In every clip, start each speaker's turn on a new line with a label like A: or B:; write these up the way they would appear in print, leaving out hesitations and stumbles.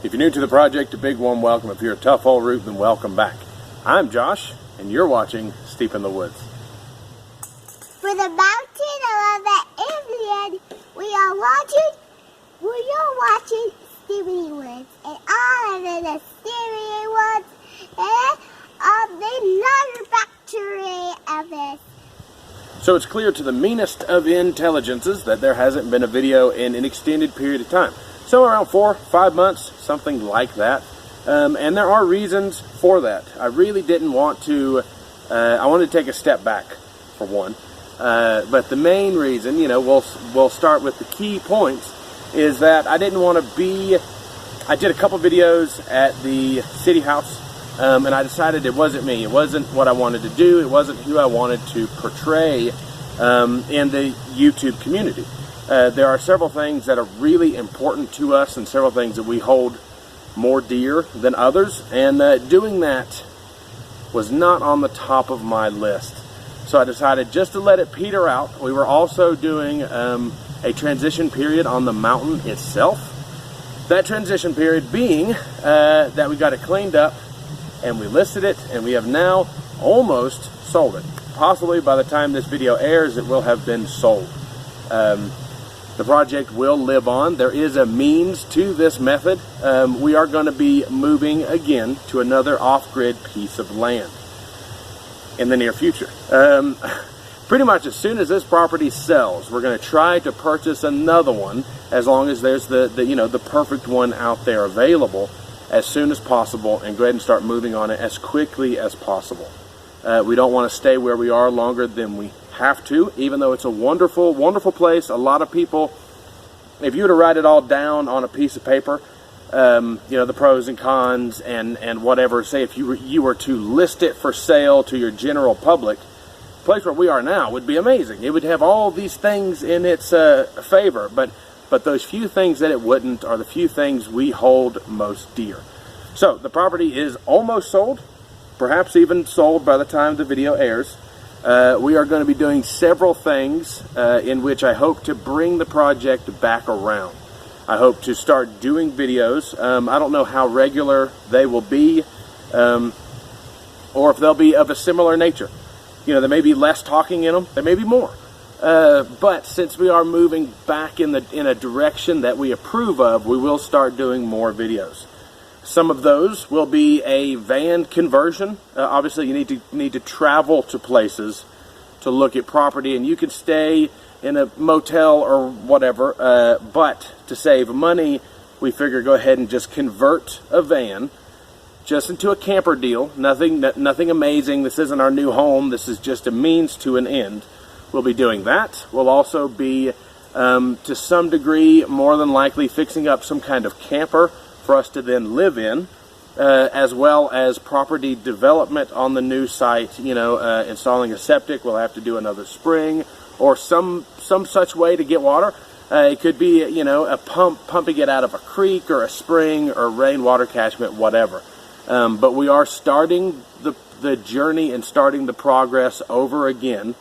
A: If you're new to the project, a big warm welcome. If you're a tough old root, then welcome back. I'm Josh, and you're watching Steep in the Woods.
B: For the mountain of the alien, we are watching Steep in the Woods. And all of the Steep Woods and the non-factory of this.
A: So it's clear to the meanest of intelligences that there hasn't been a video in an extended period of time. Somewhere around 4 or 5 months, something like that. And there are reasons for that. I really didn't want to, I wanted to take a step back, for one. But the main reason, we'll start with the key points, is that I didn't want to be, I did a couple videos at the city house, and I decided it wasn't me. It wasn't what I wanted to do. It wasn't who I wanted to portray in the YouTube community. There are several things that are really important to us and several things that we hold more dear than others, and doing that was not on the top of my list. So I decided just to let it peter out. We were also doing a transition period on the mountain itself. That transition period being that we got it cleaned up and we listed it, and we have now almost sold it. Possibly by the time this video airs, it will have been sold. The project will live on. There is a means to this method. We are going to be moving again to another off-grid piece of land in the near future. Pretty much as soon as this property sells, we're going to try to purchase another one, as long as there's the perfect one out there available, as soon as possible, and go ahead and start moving on it as quickly as possible. We don't want to stay where we are longer than we have to, even though it's a wonderful, wonderful place. A lot of people, if you were to write it all down on a piece of paper, the pros and cons and whatever, say if you were to list it for sale to your general public, the place where we are now would be amazing. It would have all these things in its favor, but those few things that it wouldn't are the few things we hold most dear. So the property is almost sold, perhaps even sold by the time the video airs. We are going to be doing several things in which I hope to bring the project back around. I hope to start doing videos. I don't know how regular they will be, or if they'll be of a similar nature. There may be less talking in them, there may be more. But since we are moving back in a direction that we approve of, we will start doing more videos. Some of those will be a van conversion. Obviously, you need to travel to places to look at property, and you can stay in a motel or whatever. But to save money, we figure go ahead and just convert a van just into a camper deal. Nothing amazing. This isn't our new home. This is just a means to an end. We'll be doing that. We'll also be, to some degree, more than likely fixing up some kind of camper for us to then live in, as well as property development on the new site. Installing a septic. We'll have to do another spring or some such way to get water. It could be a pumping it out of a creek or a spring or rainwater catchment, whatever. But we are starting the journey and starting the progress over again,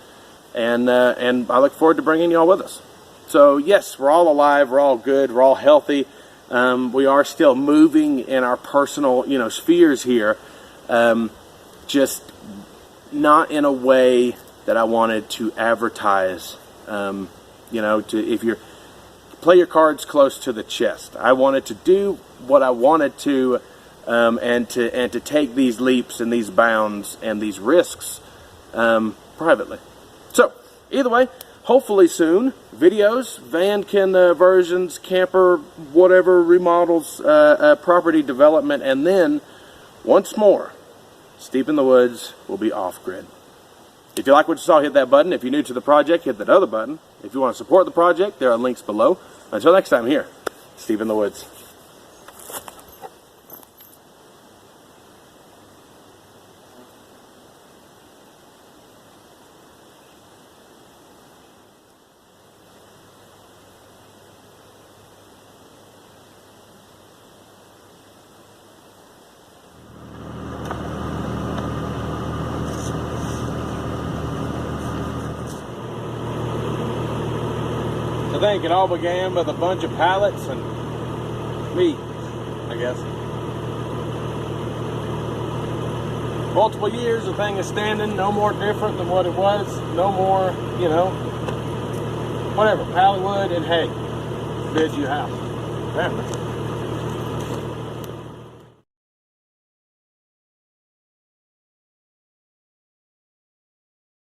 A: and I look forward to bringing you all with us. So yes, we're all alive, we're all good, we're all healthy. We are still moving in our personal, spheres here, just not in a way that I wanted to advertise. If you're play your cards close to the chest. I wanted to do what I wanted to, and to take these leaps and these bounds and these risks privately. So either way, hopefully soon, videos, van conversions, camper, whatever, remodels, property development, and then, once more, Steep in the Woods will be off-grid. If you like what you saw, hit that button. If you're new to the project, hit that other button. If you want to support the project, there are links below. Until next time, here, Steep in the Woods. I think it all began with a bunch of pallets and me. I I guess. Multiple years, the thing is standing, no more different than what it was, no more, you know, whatever, pallet wood and hay. Bids you house. Apparently.